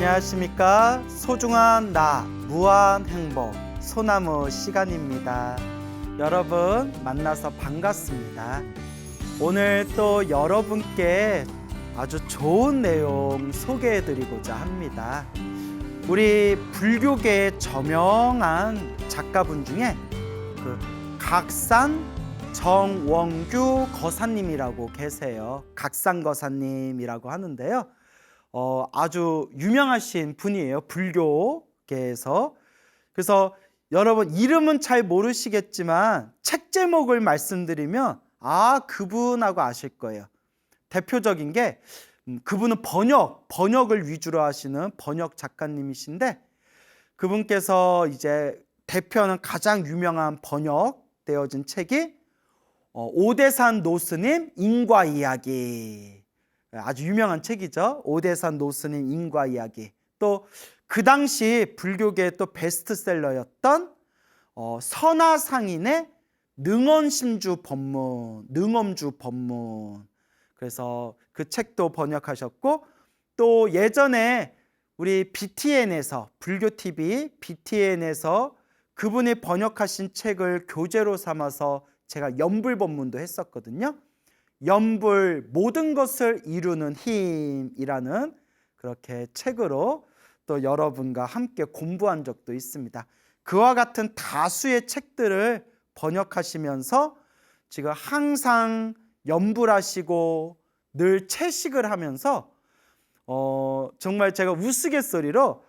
안녕하십니까. 소중한 나 무한 행복 소나무 시간입니다. 여러분 만나서 반갑습니다. 오늘 또 여러분께 아주 좋은 내용 소개해 드리고자 합니다. 우리 불교계의 저명한 작가분 중에 그 각산 정원규 거사님이라고 계세요. 각산 거사님이라고 하는데요. 아주 유명하신 분이에요. 불교계에서. 그래서 여러분 이름은 잘 모르시겠지만 책 제목을 말씀드리면 그분하고 아실 거예요. 대표적인 게 그분은 번역을 위주로 하시는 번역 작가님이신데, 그분께서 이제 대표하는 가장 유명한 번역되어진 책이 오대산 노스님 인과 이야기. 아주 유명한 책이죠. 오대산 노스님 인과 이야기. 또 그 당시 불교계의 또 베스트셀러였던 선화상인의 능엄심주 법문, 능엄주 법문. 그래서 그 책도 번역하셨고, 또 예전에 우리 BTN에서 불교TV BTN에서 그분이 번역하신 책을 교재로 삼아서 제가 연불 법문도 했었거든요. 연불 모든 것을 이루는 힘이라는 그렇게 책으로 또 여러분과 함께 공부한 적도 있습니다. 그와 같은 다수의 책들을 번역하시면서 지금 항상 연불하시고 늘 채식을 하면서 정말 제가 우스갯소리로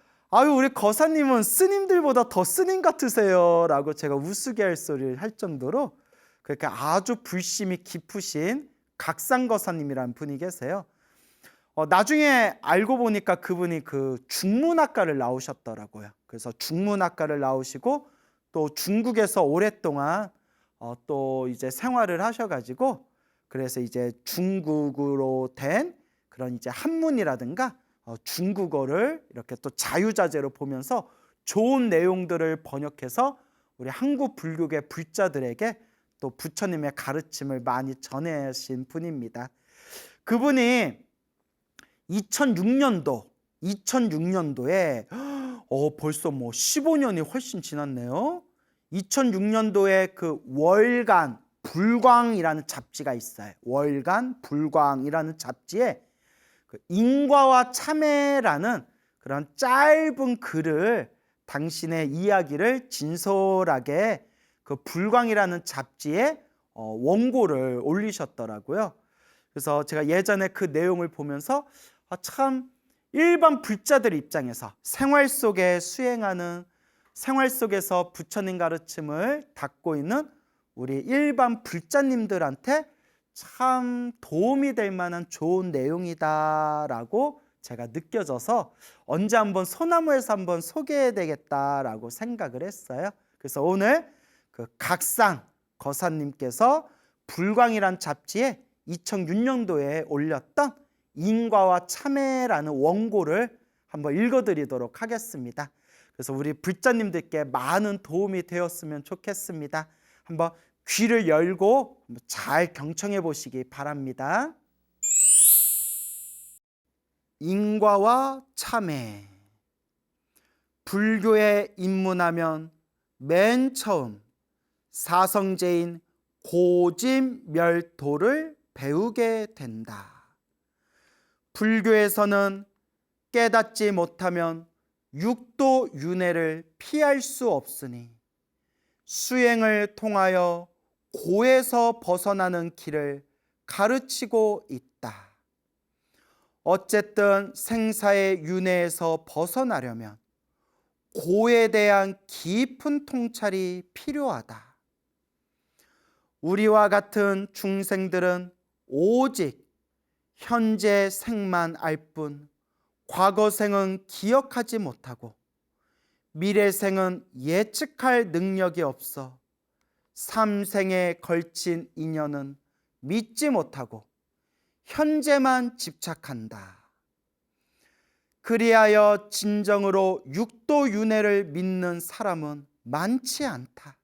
우리 거사님은 스님들보다 더 스님 같으세요 라고 제가 우스갯소리를 할 정도로 그렇게 아주 불심이 깊으신 각산거사님이라는 분이 계세요. 나중에 알고 보니까 그분이 그 중문학과를 나오셨더라고요. 그래서 중문학과를 나오시고 또 중국에서 오랫동안 또 이제 생활을 하셔가지고, 그래서 이제 중국으로 된 그런 이제 한문이라든가 중국어를 이렇게 또 자유자재로 보면서 좋은 내용들을 번역해서 우리 한국 불교계 불자들에게 또 부처님의 가르침을 많이 전하신 분입니다. 그분이 2006년도에 벌써 15년이 훨씬 지났네요. 2006년도에 그 월간 불광이라는 잡지가 있어요. 월간 불광이라는 잡지에 그 인과와 참회라는 그런 짧은 글을, 당신의 이야기를 진솔하게 그 불광이라는 잡지에 원고를 올리셨더라고요. 그래서 제가 예전에 그 내용을 보면서 참 일반 불자들 입장에서 생활 속에 수행하는, 생활 속에서 부처님 가르침을 닦고 있는 우리 일반 불자님들한테 참 도움이 될 만한 좋은 내용이다라고 제가 느껴져서 언제 한번 소나무에서 한번 소개해야 되겠다라고 생각을 했어요. 그래서 오늘 그 각상 거사님께서 불광이란 잡지에 2006년도에 올렸던 인과와 참회라는 원고를 한번 읽어드리도록 하겠습니다. 그래서 우리 불자님들께 많은 도움이 되었으면 좋겠습니다. 한번 귀를 열고 잘 경청해 보시기 바랍니다. 인과와 참회. 불교에 입문하면 맨 처음 사성제인 고짐멸도를 배우게 된다. 불교에서는 깨닫지 못하면 육도 윤회를 피할 수 없으니 수행을 통하여 고에서 벗어나는 길을 가르치고 있다. 어쨌든 생사의 윤회에서 벗어나려면 고에 대한 깊은 통찰이 필요하다. 우리와 같은 중생들은 오직 현재 생만 알 뿐 과거 생은 기억하지 못하고 미래 생은 예측할 능력이 없어 삼생에 걸친 인연은 믿지 못하고 현재만 집착한다. 그리하여 진정으로 육도윤회를 믿는 사람은 많지 않다.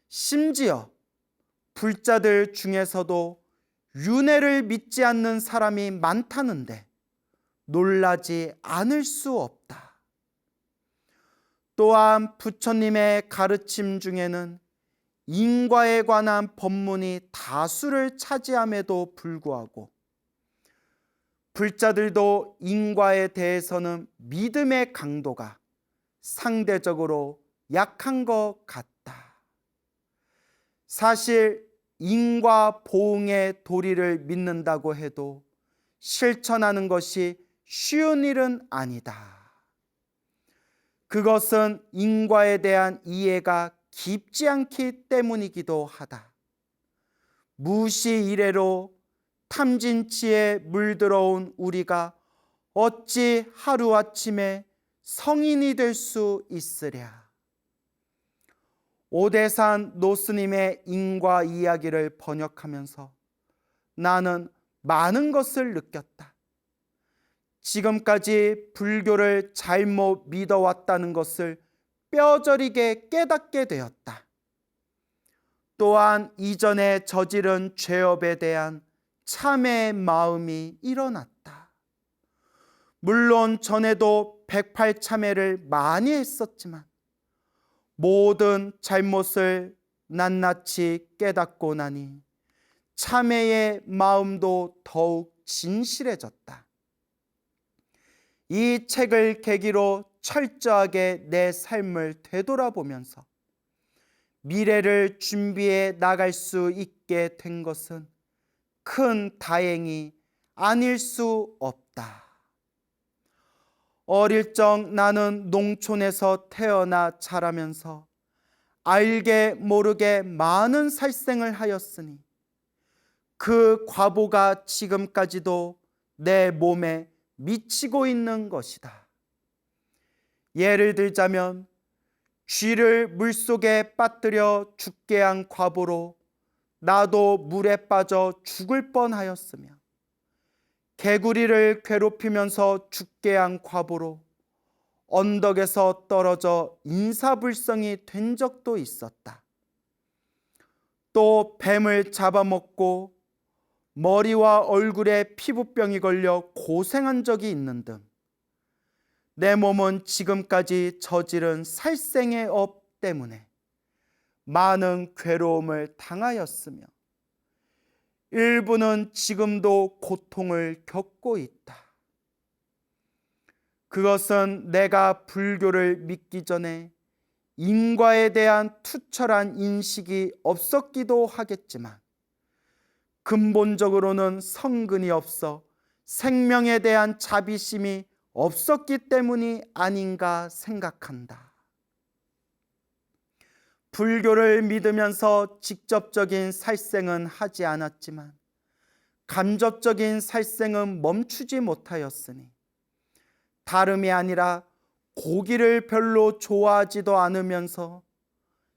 심지어 불자들 중에서도 윤회를 믿지 않는 사람이 많다는데 놀라지 않을 수 없다. 또한 부처님의 가르침 중에는 인과에 관한 법문이 다수를 차지함에도 불구하고 불자들도 인과에 대해서는 믿음의 강도가 상대적으로 약한 것 같다. 사실 인과 보응의 도리를 믿는다고 해도 실천하는 것이 쉬운 일은 아니다. 그것은 인과에 대한 이해가 깊지 않기 때문이기도 하다. 무시 이래로 탐진치에 물들어온 우리가 어찌 하루아침에 성인이 될 수 있으랴. 오대산 노스님의 인과 이야기를 번역하면서 나는 많은 것을 느꼈다. 지금까지 불교를 잘못 믿어왔다는 것을 뼈저리게 깨닫게 되었다. 또한 이전에 저지른 죄업에 대한 참회의 마음이 일어났다. 물론 전에도 108참회를 많이 했었지만 모든 잘못을 낱낱이 깨닫고 나니 참회의 마음도 더욱 진실해졌다. 이 책을 계기로 철저하게 내 삶을 되돌아보면서 미래를 준비해 나갈 수 있게 된 것은 큰 다행이 아닐 수 없다. 어릴 적 나는 농촌에서 태어나 자라면서 알게 모르게 많은 살생을 하였으니 그 과보가 지금까지도 내 몸에 미치고 있는 것이다. 예를 들자면 쥐를 물속에 빠뜨려 죽게 한 과보로 나도 물에 빠져 죽을 뻔하였으며, 개구리를 괴롭히면서 죽게 한 과보로 언덕에서 떨어져 인사불성이 된 적도 있었다. 또 뱀을 잡아먹고 머리와 얼굴에 피부병이 걸려 고생한 적이 있는 등 내 몸은 지금까지 저지른 살생의 업 때문에 많은 괴로움을 당하였으며 일부는 지금도 고통을 겪고 있다. 그것은 내가 불교를 믿기 전에 인과에 대한 투철한 인식이 없었기도 하겠지만 근본적으로는 성근이 없어 생명에 대한 자비심이 없었기 때문이 아닌가 생각한다. 불교를 믿으면서 직접적인 살생은 하지 않았지만 간접적인 살생은 멈추지 못하였으니 다름이 아니라 고기를 별로 좋아하지도 않으면서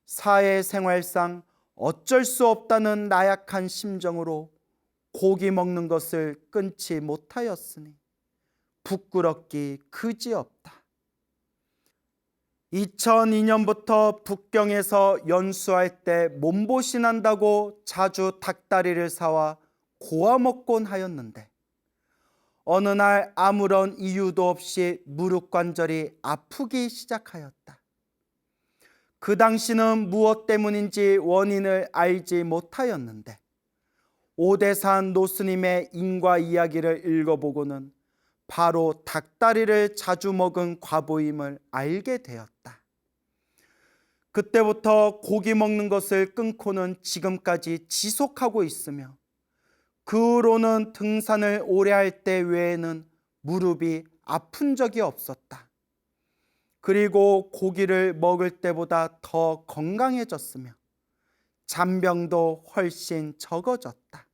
사회생활상 어쩔 수 없다는 나약한 심정으로 고기 먹는 것을 끊지 못하였으니 부끄럽기 그지없다. 2002년부터 북경에서 연수할 때 몸보신한다고 자주 닭다리를 사와 고아 먹곤 하였는데 어느 날 아무런 이유도 없이 무릎 관절이 아프기 시작하였다. 그 당시는 무엇 때문인지 원인을 알지 못하였는데 오대산 노스님의 인과 이야기를 읽어보고는 바로 닭다리를 자주 먹은 과보임을 알게 되었다. 그때부터 고기 먹는 것을 끊고는 지금까지 지속하고 있으며 그 후로는 등산을 오래 할 때 외에는 무릎이 아픈 적이 없었다. 그리고 고기를 먹을 때보다 더 건강해졌으며 잔병도 훨씬 적어졌다.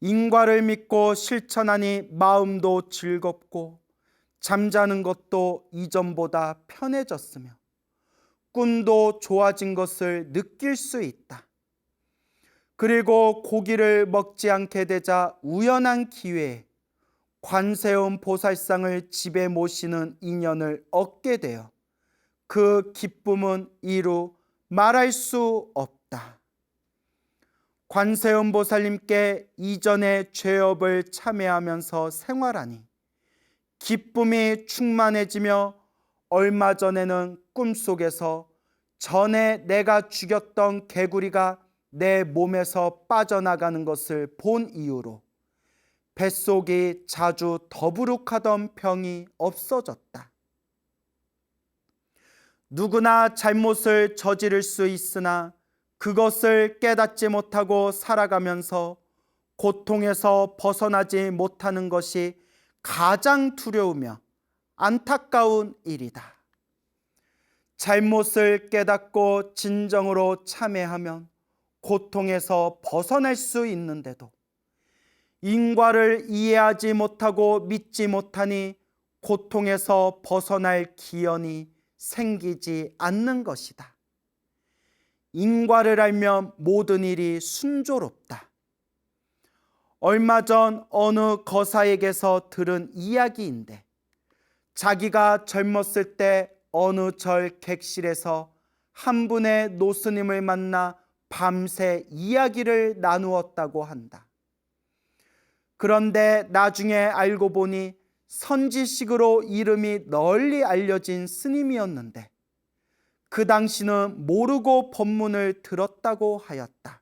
인과를 믿고 실천하니 마음도 즐겁고 잠자는 것도 이전보다 편해졌으며 꿈도 좋아진 것을 느낄 수 있다. 그리고 고기를 먹지 않게 되자 우연한 기회에 관세음 보살상을 집에 모시는 인연을 얻게 되어 그 기쁨은 이루 말할 수 없다. 관세음 보살님께 이전의 죄업을 참회하면서 생활하니 기쁨이 충만해지며 얼마 전에는 꿈속에서 전에 내가 죽였던 개구리가 내 몸에서 빠져나가는 것을 본 이후로 뱃속이 자주 더부룩하던 병이 없어졌다. 누구나 잘못을 저지를 수 있으나 그것을 깨닫지 못하고 살아가면서 고통에서 벗어나지 못하는 것이 가장 두려우며 안타까운 일이다. 잘못을 깨닫고 진정으로 참회하면 고통에서 벗어날 수 있는데도 인과를 이해하지 못하고 믿지 못하니 고통에서 벗어날 기연이 생기지 않는 것이다. 인과를 알면 모든 일이 순조롭다. 얼마 전 어느 거사에게서 들은 이야기인데 자기가 젊었을 때 어느 절 객실에서 한 분의 노스님을 만나 밤새 이야기를 나누었다고 한다. 그런데 나중에 알고 보니 선지식으로 이름이 널리 알려진 스님이었는데 그 당시는 모르고 법문을 들었다고 하였다.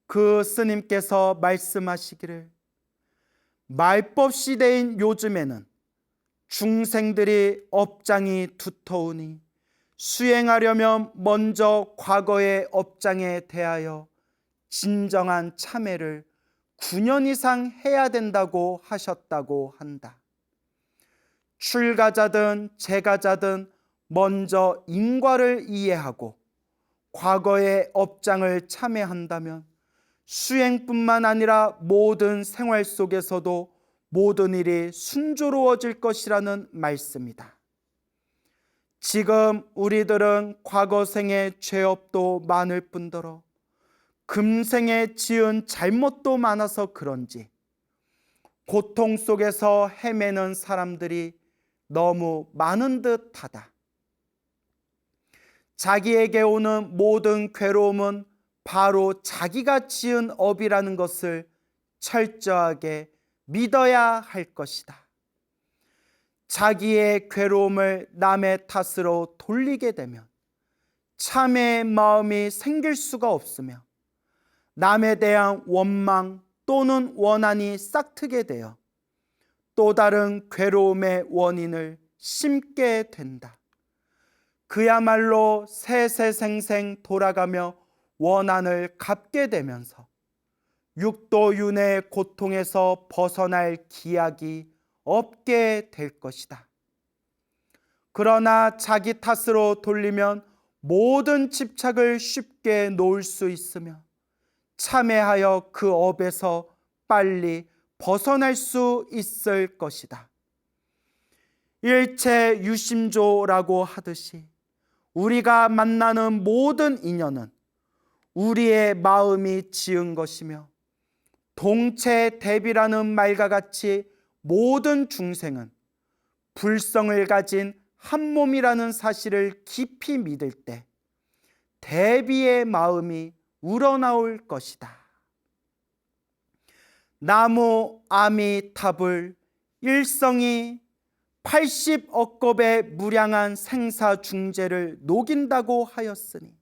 그 스님께서 말씀하시기를 말법 시대인 요즘에는 중생들이 업장이 두터우니 수행하려면 먼저 과거의 업장에 대하여 진정한 참회를 9년 이상 해야 된다고 하셨다고 한다. 출가자든 재가자든 먼저 인과를 이해하고 과거의 업장을 참회한다면 수행뿐만 아니라 모든 생활 속에서도 모든 일이 순조로워질 것이라는 말씀이다. 지금 우리들은 과거 생의 죄업도 많을 뿐더러 금생에 지은 잘못도 많아서 그런지 고통 속에서 헤매는 사람들이 너무 많은 듯하다. 자기에게 오는 모든 괴로움은 바로 자기가 지은 업이라는 것을 철저하게 믿어야 할 것이다. 자기의 괴로움을 남의 탓으로 돌리게 되면 참회의 마음이 생길 수가 없으며 남에 대한 원망 또는 원한이 싹트게 되어 또 다른 괴로움의 원인을 심게 된다. 그야말로 세세생생 돌아가며 원한을 갚게 되면서 육도윤회의 고통에서 벗어날 기약이 없게 될 것이다. 그러나 자기 탓으로 돌리면 모든 집착을 쉽게 놓을 수 있으며 참회하여 그 업에서 빨리 벗어날 수 있을 것이다. 일체 유심조라고 하듯이 우리가 만나는 모든 인연은 우리의 마음이 지은 것이며 동체대비라는 말과 같이 모든 중생은 불성을 가진 한 몸이라는 사실을 깊이 믿을 때 대비의 마음이 우러나올 것이다. 나무 아미타불 일성이 80억 겁의 무량한 생사중재를 녹인다고 하였으니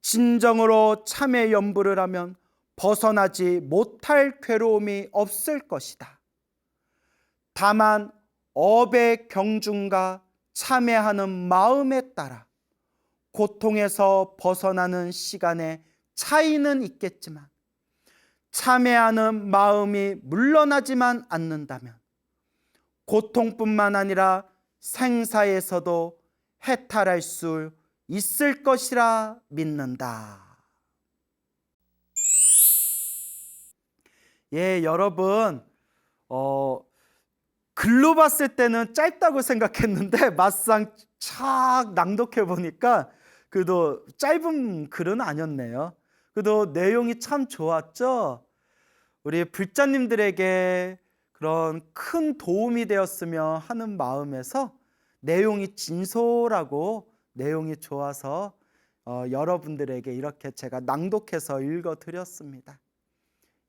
진정으로 참회 연부를 하면 벗어나지 못할 괴로움이 없을 것이다. 다만 업의 경중과 참회하는 마음에 따라 고통에서 벗어나는 시간에 차이는 있겠지만 참회하는 마음이 물러나지만 않는다면 고통뿐만 아니라 생사에서도 해탈할 수 있을 것이라 믿는다. 예, 여러분, 글로 봤을 때는 짧다고 생각했는데 막상 착 낭독해 보니까 그래도 짧은 글은 아니었네요. 그래도 내용이 참 좋았죠. 우리 불자님들에게 그런 큰 도움이 되었으면 하는 마음에서 내용이 진솔하고 내용이 좋아서 여러분들에게 이렇게 제가 낭독해서 읽어드렸습니다.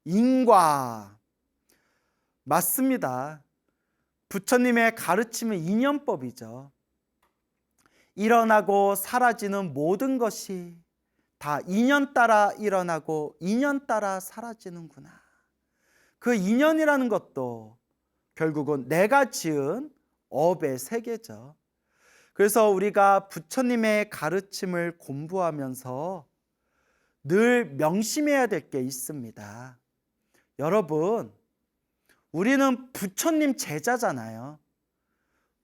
인과 맞습니다. 부처님의 가르침은 인연법이죠. 일어나고 사라지는 모든 것이 다 인연 따라 일어나고 인연 따라 사라지는구나. 그 인연이라는 것도 결국은 내가 지은 업의 세계죠. 그래서 우리가 부처님의 가르침을 공부하면서 늘 명심해야 될 게 있습니다. 여러분, 우리는 부처님 제자잖아요.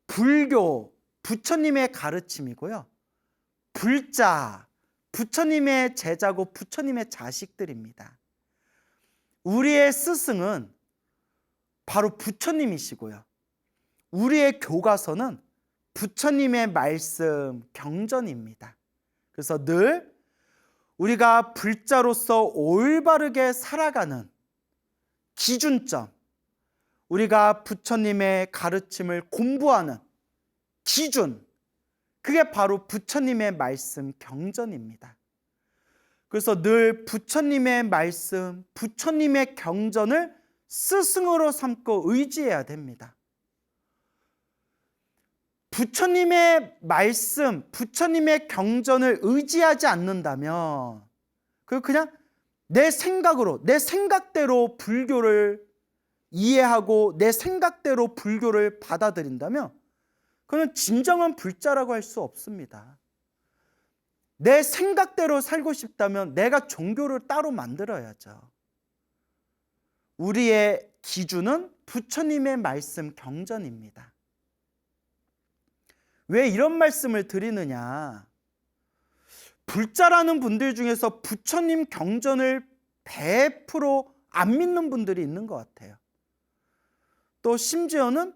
불교, 부처님의 가르침이고요. 불자, 부처님의 제자고 부처님의 자식들입니다. 우리의 스승은 바로 부처님이시고요. 우리의 교과서는 부처님의 말씀, 경전입니다. 그래서 늘 우리가 불자로서 올바르게 살아가는 기준점, 우리가 부처님의 가르침을 공부하는 기준, 그게 바로 부처님의 말씀, 경전입니다. 그래서 늘 부처님의 말씀, 부처님의 경전을 스승으로 삼고 의지해야 됩니다. 부처님의 말씀, 부처님의 경전을 의지하지 않는다면 그냥 내 생각으로, 내 생각대로 불교를 이해하고 내 생각대로 불교를 받아들인다면 그는 진정한 불자라고 할 수 없습니다. 내 생각대로 살고 싶다면 내가 종교를 따로 만들어야죠. 우리의 기준은 부처님의 말씀, 경전입니다. 왜 이런 말씀을 드리느냐? 불자라는 분들 중에서 부처님 경전을 100% 안 믿는 분들이 있는 것 같아요. 또 심지어는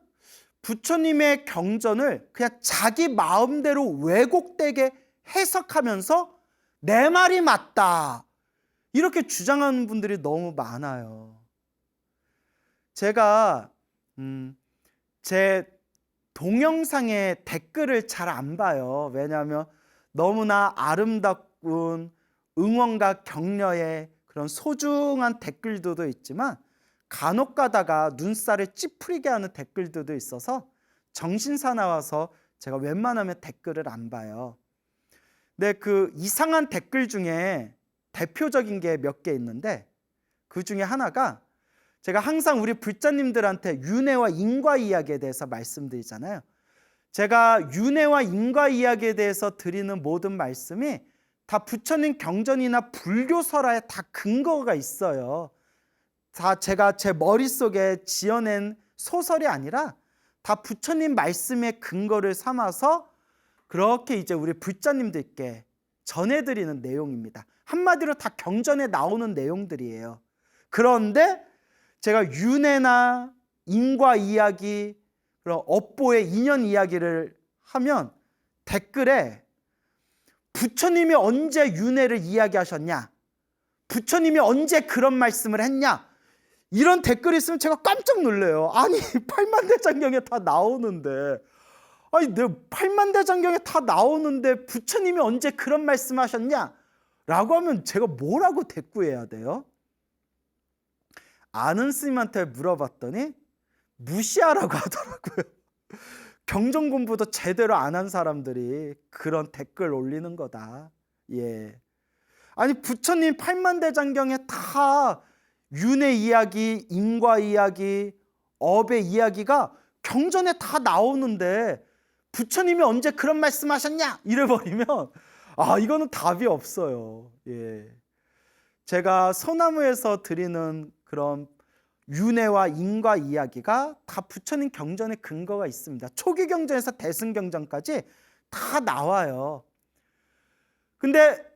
부처님의 경전을 그냥 자기 마음대로 왜곡되게 해석하면서 내 말이 맞다, 이렇게 주장하는 분들이 너무 많아요. 제가 제 동영상에 댓글을 잘 안 봐요. 왜냐하면 너무나 아름다운 응원과 격려의 그런 소중한 댓글들도 있지만 간혹 가다가 눈살을 찌푸리게 하는 댓글들도 있어서 정신사 나와서 제가 웬만하면 댓글을 안 봐요. 근데 그 이상한 댓글 중에 대표적인 게 몇 개 있는데 그 중에 하나가, 제가 항상 우리 불자님들한테 윤회와 인과 이야기에 대해서 말씀드리잖아요. 제가 윤회와 인과 이야기에 대해서 드리는 모든 말씀이 다 부처님 경전이나 불교설화에 다 근거가 있어요. 다 제가 제 머릿속에 지어낸 소설이 아니라 다 부처님 말씀의 근거를 삼아서 그렇게 이제 우리 불자님들께 전해드리는 내용입니다. 한마디로 다 경전에 나오는 내용들이에요. 그런데 제가 윤회나 인과 이야기, 그런 업보의 인연 이야기를 하면 댓글에 부처님이 언제 윤회를 이야기하셨냐? 부처님이 언제 그런 말씀을 했냐? 이런 댓글이 있으면 제가 깜짝 놀래요. 아니, 팔만대장경에 다 나오는데, 아니, 내 팔만대장경에 다 나오는데 부처님이 언제 그런 말씀하셨냐? 라고 하면 제가 뭐라고 대꾸해야 돼요? 아는 스님한테 물어봤더니 무시하라고 하더라고요. 경전 공부도 제대로 안 한 사람들이 그런 댓글 올리는 거다. 예. 아니, 부처님 팔만대장경에 다 윤회 이야기, 인과 이야기, 업의 이야기가 경전에 다 나오는데 부처님이 언제 그런 말씀하셨냐? 이래버리면 이거는 답이 없어요. 예. 제가 소나무에서 드리는 그런 윤회와 인과 이야기가 다 부처님 경전에 근거가 있습니다. 초기 경전에서 대승경전까지 다 나와요. 근데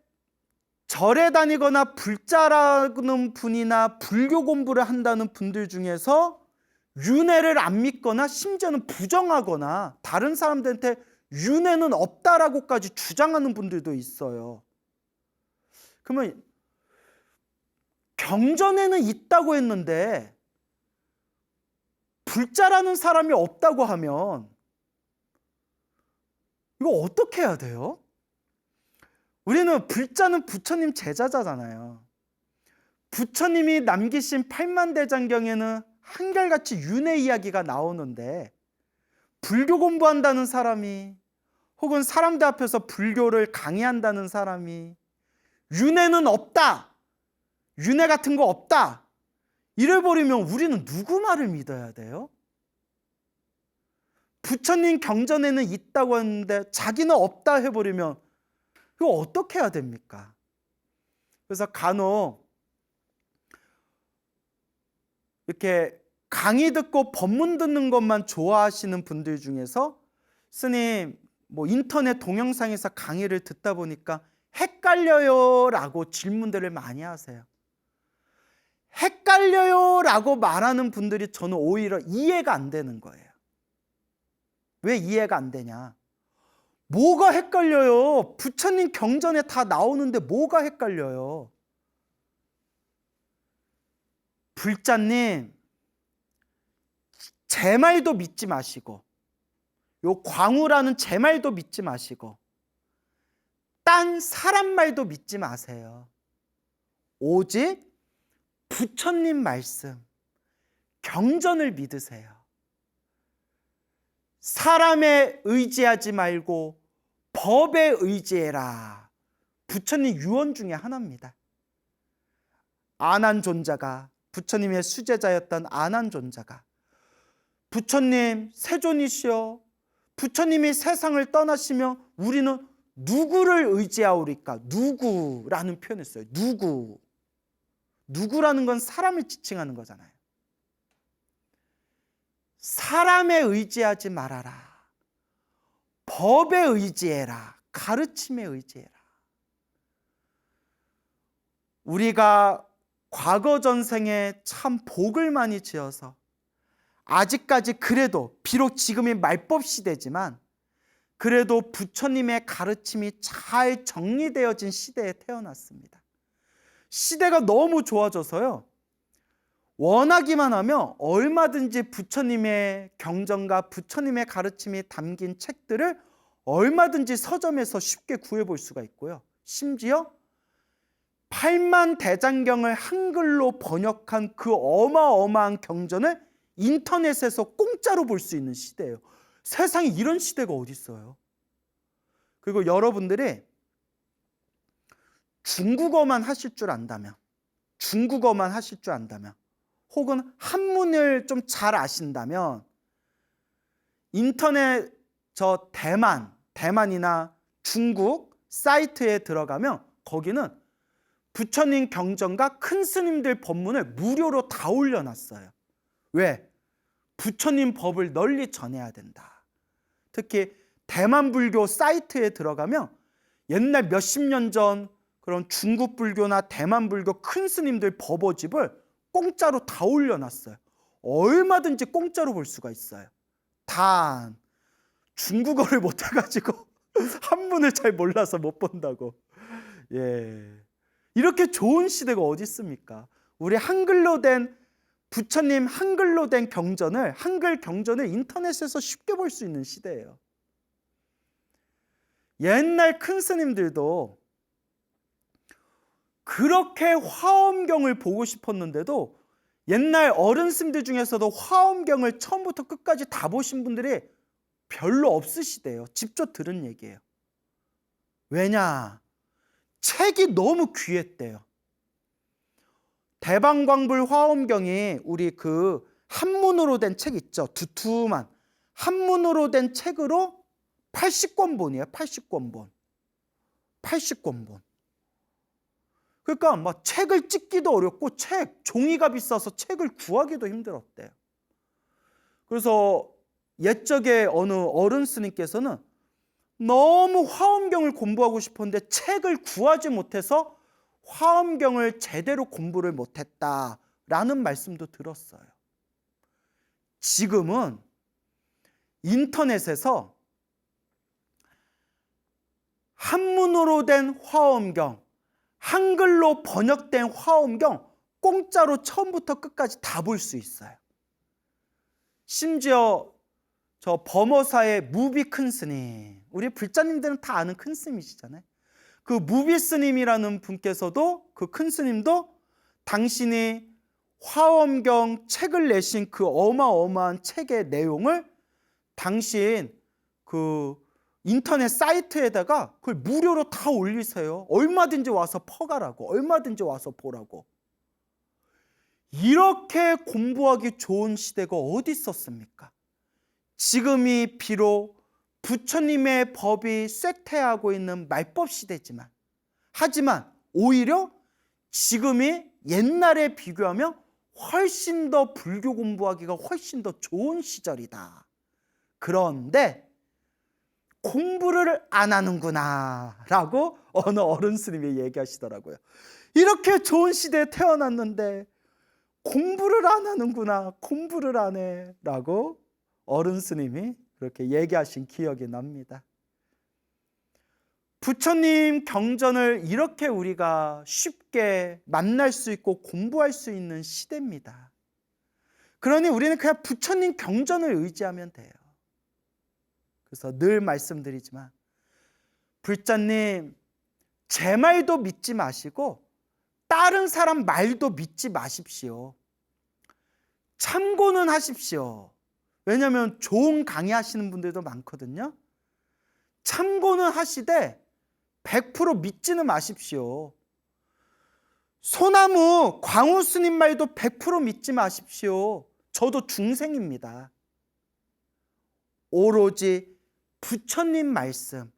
절에 다니거나 불자라는 분이나 불교 공부를 한다는 분들 중에서 윤회를 안 믿거나 심지어는 부정하거나 다른 사람들한테 윤회는 없다라고까지 주장하는 분들도 있어요. 그러면 경전에는 있다고 했는데 불자라는 사람이 없다고 하면 이거 어떻게 해야 돼요? 우리는 불자는 부처님 제자잖아요. 부처님이 남기신 팔만대장경에는 한결같이 윤회 이야기가 나오는데 불교 공부한다는 사람이 혹은 사람들 앞에서 불교를 강의한다는 사람이 윤회는 없다, 윤회 같은 거 없다 이래버리면 우리는 누구 말을 믿어야 돼요? 부처님 경전에는 있다고 했는데 자기는 없다 해버리면 이거 어떻게 해야 됩니까? 그래서 간혹 이렇게 강의 듣고 법문 듣는 것만 좋아하시는 분들 중에서 스님 뭐 인터넷 동영상에서 강의를 듣다 보니까 헷갈려요 라고 질문들을 많이 하세요. 헷갈려요 라고 말하는 분들이 저는 오히려 이해가 안 되는 거예요. 왜 이해가 안 되냐? 뭐가 헷갈려요? 부처님 경전에 다 나오는데 뭐가 헷갈려요? 불자님, 제 말도 믿지 마시고 요 광우라는 제 말도 믿지 마시고 딴 사람 말도 믿지 마세요. 오직 부처님 말씀, 경전을 믿으세요. 사람에 의지하지 말고 법에 의지해라. 부처님 유언 중에 하나입니다. 아난존자가, 부처님의 수제자였던 아난존자가 부처님 세존이시여, 부처님이 세상을 떠나시면 우리는 누구를 의지하오리까? 누구라는 표현을 써요. 누구. 누구라는 건 사람을 지칭하는 거잖아요. 사람에 의지하지 말아라. 법에 의지해라. 가르침에 의지해라. 우리가 과거 전생에 참 복을 많이 지어서 아직까지 그래도 비록 지금이 말법 시대지만 그래도 부처님의 가르침이 잘 정리되어진 시대에 태어났습니다. 시대가 너무 좋아져서요. 원하기만 하면 얼마든지 부처님의 경전과 부처님의 가르침이 담긴 책들을 얼마든지 서점에서 쉽게 구해볼 수가 있고요. 심지어 8만 대장경을 한글로 번역한 그 어마어마한 경전을 인터넷에서 공짜로 볼 수 있는 시대예요. 세상에 이런 시대가 어디 있어요? 그리고 여러분들이 중국어만 하실 줄 안다면, 혹은 한문을 좀 잘 아신다면 인터넷 저 대만이나 중국 사이트에 들어가면 거기는 부처님 경전과 큰 스님들 법문을 무료로 다 올려놨어요. 왜? 부처님 법을 널리 전해야 된다. 특히 대만 불교 사이트에 들어가면 옛날 몇십 년 전 그런 중국 불교나 대만 불교 큰 스님들 법어집을 공짜로 다 올려놨어요. 얼마든지 공짜로 볼 수가 있어요. 단 중국어를 못해가지고 한문을 잘 몰라서 못 본다고. 이렇게 좋은 시대가 어디 있습니까? 우리 한글로 된 부처님 한글로 된 경전을, 한글 경전을 인터넷에서 쉽게 볼 수 있는 시대예요. 옛날 큰 스님들도 그렇게 화엄경을 보고 싶었는데도 옛날 어른 스님들 중에서도 화엄경을 처음부터 끝까지 다 보신 분들이 별로 없으시대요. 직접 들은 얘기예요. 왜냐? 책이 너무 귀했대요. 대방광불 화엄경이 우리 그 한문으로 된 책 있죠. 두툼한 한문으로 된 책으로 80권본이에요. 80권본. 그러니까 막 책을 찍기도 어렵고 종이가 비싸서 책을 구하기도 힘들었대요. 그래서 옛적에 어느 어른 스님께서는 너무 화엄경을 공부하고 싶었는데 책을 구하지 못해서 화엄경을 제대로 공부를 못했다라는 말씀도 들었어요. 지금은 인터넷에서 한문으로 된 화엄경, 한글로 번역된 화엄경 공짜로 처음부터 끝까지 다 볼 수 있어요. 심지어 저 범어사의 무비 큰 스님, 우리 불자님들은 다 아는 큰 스님이시잖아요. 그 무비 스님이라는 분께서도, 그 큰 스님도 당신이 화엄경 책을 내신 그 어마어마한 책의 내용을 당신 그 인터넷 사이트에다가 그걸 무료로 다 올리세요. 얼마든지 와서 퍼가라고, 얼마든지 와서 보라고. 이렇게 공부하기 좋은 시대가 어디 있었습니까? 지금이 비록 부처님의 법이 쇠퇴하고 있는 말법 시대지만, 하지만 오히려 지금이 옛날에 비교하면 훨씬 더 불교 공부하기가 훨씬 더 좋은 시절이다. 그런데 공부를 안 하는구나 라고 어느 어른 스님이 얘기하시더라고요. 이렇게 좋은 시대에 태어났는데 공부를 안 하는구나, 공부를 안 해 라고 어른 스님이 그렇게 얘기하신 기억이 납니다. 부처님 경전을 이렇게 우리가 쉽게 만날 수 있고 공부할 수 있는 시대입니다. 그러니 우리는 그냥 부처님 경전을 의지하면 돼요. 그래서 늘 말씀드리지만, 불자님, 제 말도 믿지 마시고 다른 사람 말도 믿지 마십시오. 참고는 하십시오. 왜냐하면 좋은 강의 하시는 분들도 많거든요. 참고는 하시되 100% 믿지는 마십시오. 소나무 광우 스님 말도 100% 믿지 마십시오. 저도 중생입니다. 오로지 부처님 말씀,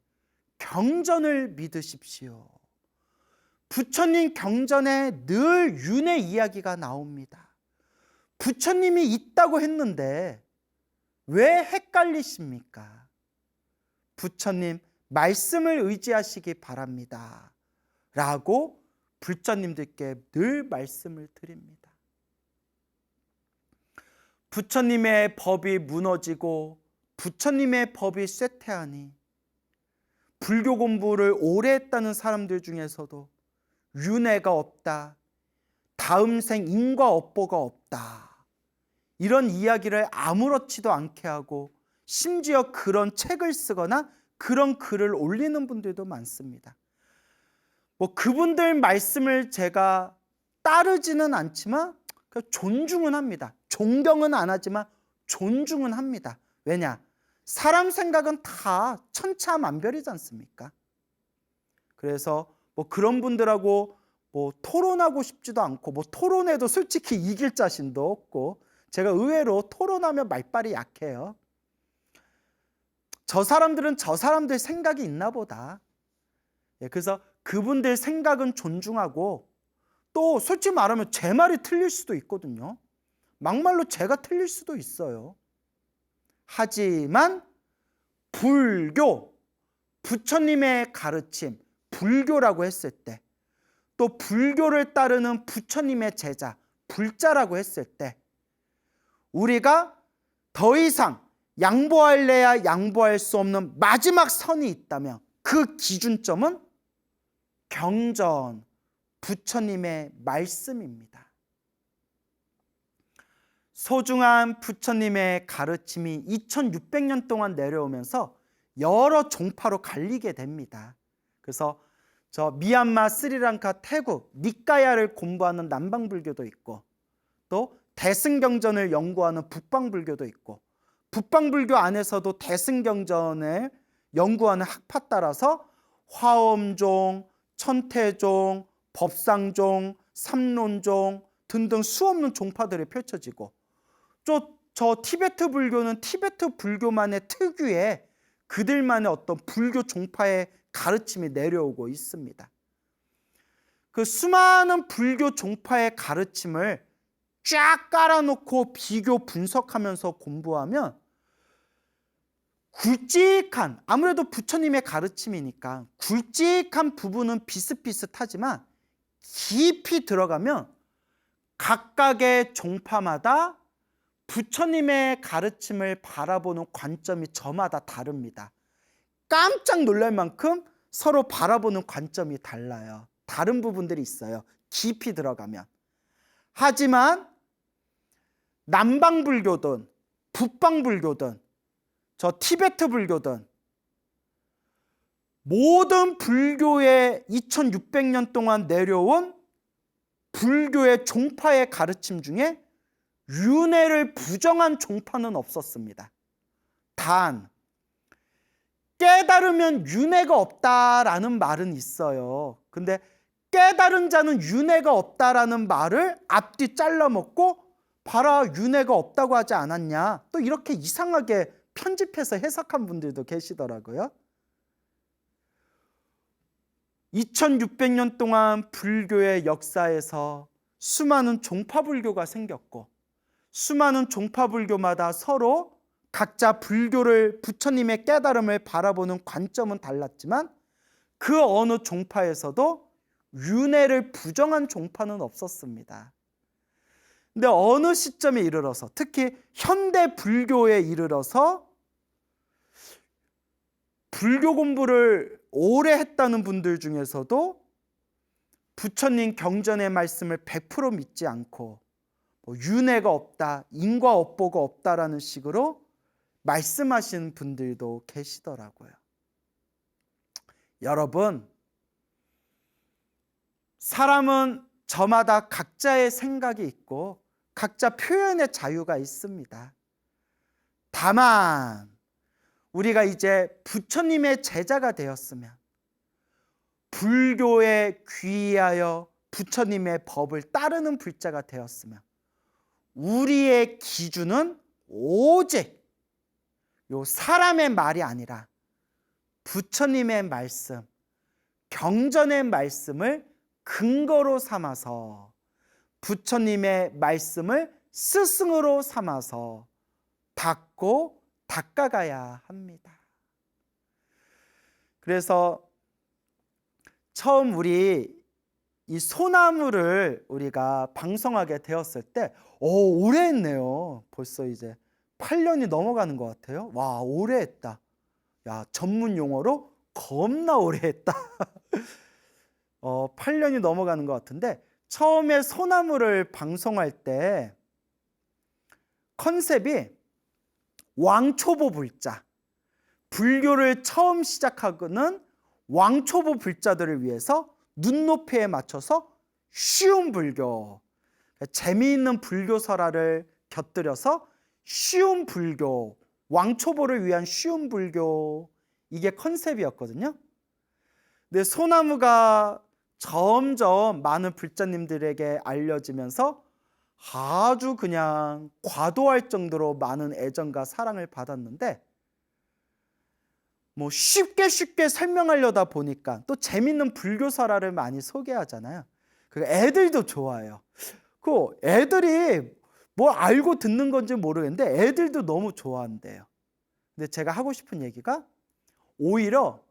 경전을 믿으십시오. 부처님 경전에 늘 윤회 이야기가 나옵니다. 부처님이 있다고 했는데 왜 헷갈리십니까? 부처님 말씀을 의지하시기 바랍니다 라고 불자님들께 늘 말씀을 드립니다. 부처님의 법이 무너지고 부처님의 법이 쇠퇴하니 불교 공부를 오래 했다는 사람들 중에서도 윤회가 없다, 다음 생 인과 업보가 없다, 이런 이야기를 아무렇지도 않게 하고 심지어 그런 책을 쓰거나 그런 글을 올리는 분들도 많습니다. 그분들 말씀을 제가 따르지는 않지만 존중은 합니다. 존경은 안 하지만 존중은 합니다. 왜냐? 사람 생각은 다 천차만별이지 않습니까? 그래서 그런 분들하고 토론하고 싶지도 않고, 토론해도 솔직히 이길 자신도 없고, 제가 의외로 토론하면 말빨이 약해요. 저 사람들은 저 사람들 생각이 있나 보다. 그래서 그분들 생각은 존중하고, 또 솔직히 말하면 제 말이 틀릴 수도 있거든요. 막말로 제가 틀릴 수도 있어요. 하지만 불교, 부처님의 가르침, 불교라고 했을 때, 또 불교를 따르는 부처님의 제자, 불자라고 했을 때, 우리가 더 이상 양보할래야 양보할 수 없는 마지막 선이 있다면 그 기준점은 경전, 부처님의 말씀입니다. 소중한 부처님의 가르침이 2600년 동안 내려오면서 여러 종파로 갈리게 됩니다. 그래서 저 미얀마, 스리랑카, 태국, 니까야를 공부하는 남방불교도 있고, 또 대승경전을 연구하는 북방불교도 있고, 북방불교 안에서도 대승경전을 연구하는 학파 따라서 화엄종, 천태종, 법상종, 삼론종 등등 수없는 종파들이 펼쳐지고, 저 티베트 불교는 티베트 불교만의 특유의 그들만의 어떤 불교 종파의 가르침이 내려오고 있습니다. 그 수많은 불교 종파의 가르침을 쫙 깔아놓고 비교 분석하면서 공부하면 굵직한, 아무래도 부처님의 가르침이니까 굵직한 부분은 비슷비슷하지만 깊이 들어가면 각각의 종파마다 부처님의 가르침을 바라보는 관점이 저마다 다릅니다. 깜짝 놀랄 만큼 서로 바라보는 관점이 달라요. 다른 부분들이 있어요. 깊이 들어가면. 하지만 남방불교든 북방불교든 저 티베트 불교든 모든 불교의 2600년 동안 내려온 불교의 종파의 가르침 중에 윤회를 부정한 종파는 없었습니다. 다 단 깨달으면 윤회가 없다라는 말은 있어요. 근데 깨달은 자는 윤회가 없다라는 말을 앞뒤 잘라먹고 봐라 윤회가 없다고 하지 않았냐, 또 이렇게 이상하게 편집해서 해석한 분들도 계시더라고요. 2600년 동안 불교의 역사에서 수많은 종파불교가 생겼고 수많은 종파불교마다 서로 각자 불교를, 부처님의 깨달음을 바라보는 관점은 달랐지만 그 어느 종파에서도 윤회를 부정한 종파는 없었습니다. 근데 어느 시점에 이르러서, 특히 현대 불교에 이르러서 불교 공부를 오래 했다는 분들 중에서도 부처님 경전의 말씀을 100% 믿지 않고 윤회가 없다, 인과업보가 없다라는 식으로 말씀하시는 분들도 계시더라고요. 여러분, 사람은 저마다 각자의 생각이 있고 각자 표현의 자유가 있습니다. 다만 우리가 이제 부처님의 제자가 되었으면, 불교에 귀의하여 부처님의 법을 따르는 불자가 되었으면 우리의 기준은 오직 요 사람의 말이 아니라 부처님의 말씀, 경전의 말씀을 근거로 삼아서, 부처님의 말씀을 스승으로 삼아서 닦아가야 합니다. 그래서 처음 우리 이 소나무를 우리가 방송하게 되었을 때 오래 했네요. 벌써 이제 8년이 넘어가는 것 같아요. 와, 오래 했다. 야, 전문 용어로 겁나 오래 했다. 8년이 넘어가는 것 같은데, 처음에 소나무를 방송할 때 컨셉이 왕초보 불자, 불교를 처음 시작하는 왕초보 불자들을 위해서 눈높이에 맞춰서 쉬운 불교, 재미있는 불교 설화를 곁들여서 쉬운 불교, 왕초보를 위한 쉬운 불교, 이게 컨셉이었거든요. 근데 소나무가 점점 많은 불자님들에게 알려지면서 아주 그냥 과도할 정도로 많은 애정과 사랑을 받았는데, 뭐 쉽게 설명하려다 보니까 또 재밌는 불교 설화를 많이 소개하잖아요. 그 애들도 좋아해요. 그 애들이 뭐 알고 듣는 건지 모르겠는데 애들도 너무 좋아한대요. 근데 제가 하고 싶은 얘기가, 오히려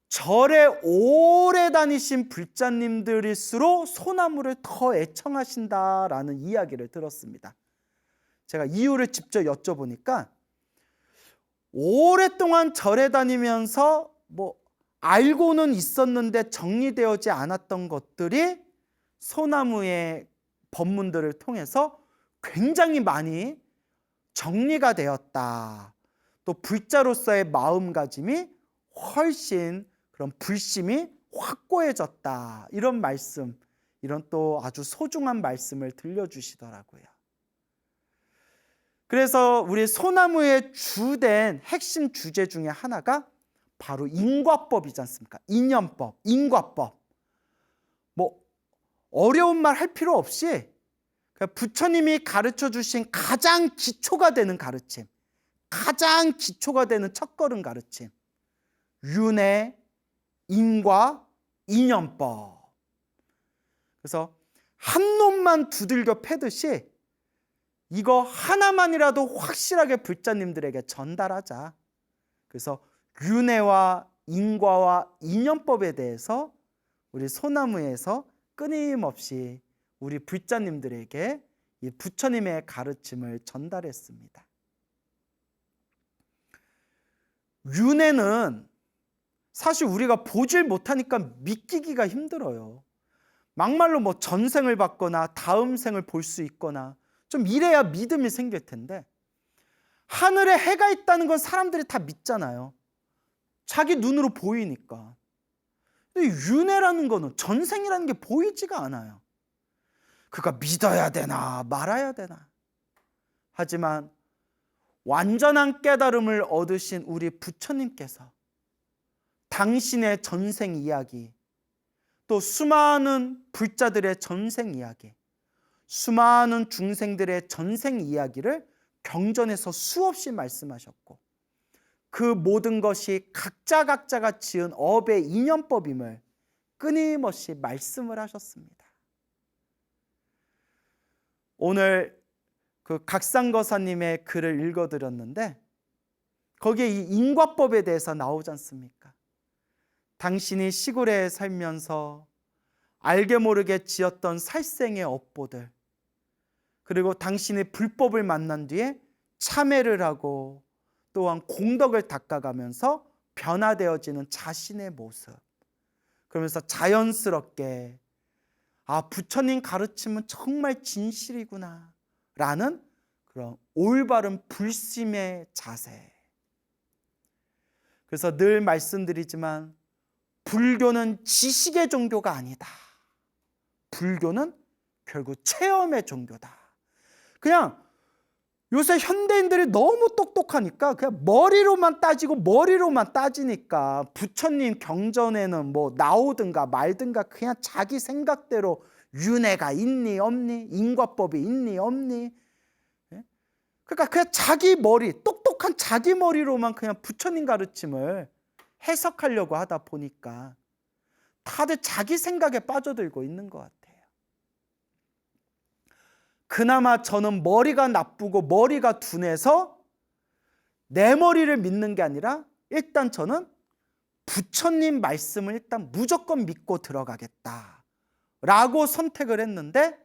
절에 오래 다니신 불자님들일수록 소나무를 더 애청하신다라는 이야기를 들었습니다. 제가 이유를 직접 여쭤보니까, 오랫동안 절에 다니면서 뭐 알고는 있었는데 정리되어지 않았던 것들이 소나무의 법문들을 통해서 굉장히 많이 정리가 되었다. 또 불자로서의 마음가짐이 훨씬, 그런 불심이 확고해졌다. 이런 말씀, 이런 또 아주 소중한 말씀을 들려주시더라고요. 그래서 우리 소나무의 주된 핵심 주제 중에 하나가 바로 인과법이지 않습니까? 인연법, 인과법. 뭐 어려운 말 할 필요 없이 부처님이 가르쳐 주신 가장 기초가 되는 가르침, 가장 기초가 되는 첫걸음 가르침, 윤회, 인과, 인연법. 그래서 한 놈만 두들겨 패듯이 이거 하나만이라도 확실하게 불자님들에게 전달하자. 그래서 윤회와 인과와 인연법에 대해서 우리 소나무에서 끊임없이 우리 불자님들에게 이 부처님의 가르침을 전달했습니다. 윤회는 사실 우리가 보질 못하니까 믿기기가 힘들어요. 막말로 뭐 전생을 받거나 다음 생을 볼 수 있거나 좀 이래야 믿음이 생길 텐데, 하늘에 해가 있다는 건 사람들이 다 믿잖아요. 자기 눈으로 보이니까. 근데 윤회라는 거는, 전생이라는 게 보이지가 않아요. 그가 믿어야 되나 말아야 되나. 하지만 완전한 깨달음을 얻으신 우리 부처님께서 당신의 전생 이야기, 또 수많은 불자들의 전생 이야기, 수많은 중생들의 전생 이야기를 경전에서 수없이 말씀하셨고, 그 모든 것이 각자가 지은 업의 인연법임을 끊임없이 말씀을 하셨습니다. 오늘 그 각상거사님의 글을 읽어드렸는데, 거기에 이 인과법에 대해서 나오지 않습니까? 당신이 시골에 살면서 알게 모르게 지었던 살생의 업보들, 그리고 당신이 불법을 만난 뒤에 참회를 하고 또한 공덕을 닦아가면서 변화되어지는 자신의 모습, 그러면서 자연스럽게 부처님 가르침은 정말 진실이구나 라는 그런 올바른 불심의 자세. 그래서 늘 말씀드리지만 불교는 지식의 종교가 아니다. 불교는 결국 체험의 종교다. 그냥 요새 현대인들이 너무 똑똑하니까 그냥 머리로만 따지니까 부처님 경전에는 뭐 나오든가 말든가 그냥 자기 생각대로 윤회가 있니 없니, 인과법이 있니 없니, 그러니까 그냥 자기 머리, 똑똑한 자기 머리로만 그냥 부처님 가르침을 해석하려고 하다 보니까 다들 자기 생각에 빠져들고 있는 것 같아요. 그나마 저는 머리가 나쁘고 머리가 둔해서 내 머리를 믿는 게 아니라 일단 저는 부처님 말씀을 일단 무조건 믿고 들어가겠다라고 선택을 했는데,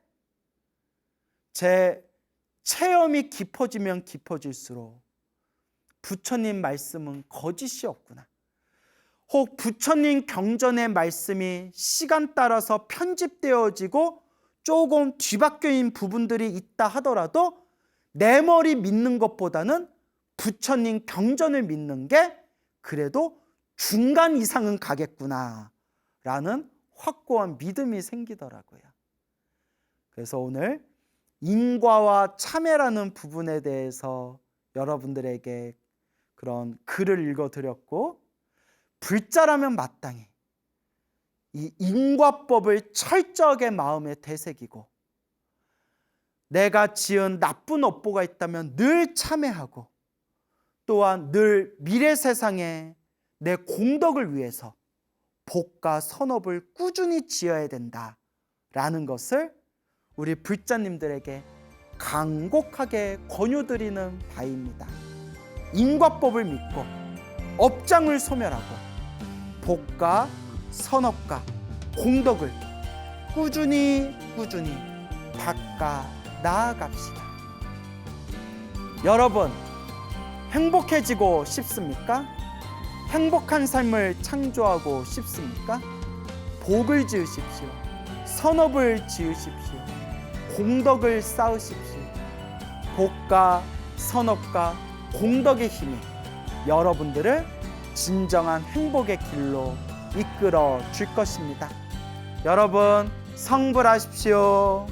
제 체험이 깊어지면 깊어질수록 부처님 말씀은 거짓이 없구나, 혹 부처님 경전의 말씀이 시간 따라서 편집되어지고 조금 뒤바뀐 부분들이 있다 하더라도 내 머리 믿는 것보다는 부처님 경전을 믿는 게 그래도 중간 이상은 가겠구나 라는 확고한 믿음이 생기더라고요. 그래서 오늘 인과와 참회라는 부분에 대해서 여러분들에게 그런 글을 읽어드렸고, 불자라면 마땅히 이 인과법을 철저하게 마음에 되새기고, 내가 지은 나쁜 업보가 있다면 늘 참회하고, 또한 늘 미래 세상에 내 공덕을 위해서 복과 선업을 꾸준히 지어야 된다라는 것을 우리 불자님들에게 간곡하게 권유드리는 바입니다. 인과법을 믿고 업장을 소멸하고 복과 선업과 공덕을 꾸준히 닦아 나아갑시다. 여러분, 행복해지고 싶습니까? 행복한 삶을 창조하고 싶습니까? 복을 지으십시오. 선업을 지으십시오. 공덕을 쌓으십시오. 복과 선업과 공덕의 힘이 여러분들을 진정한 행복의 길로 이끌어 줄 것입니다. 여러분, 성불하십시오.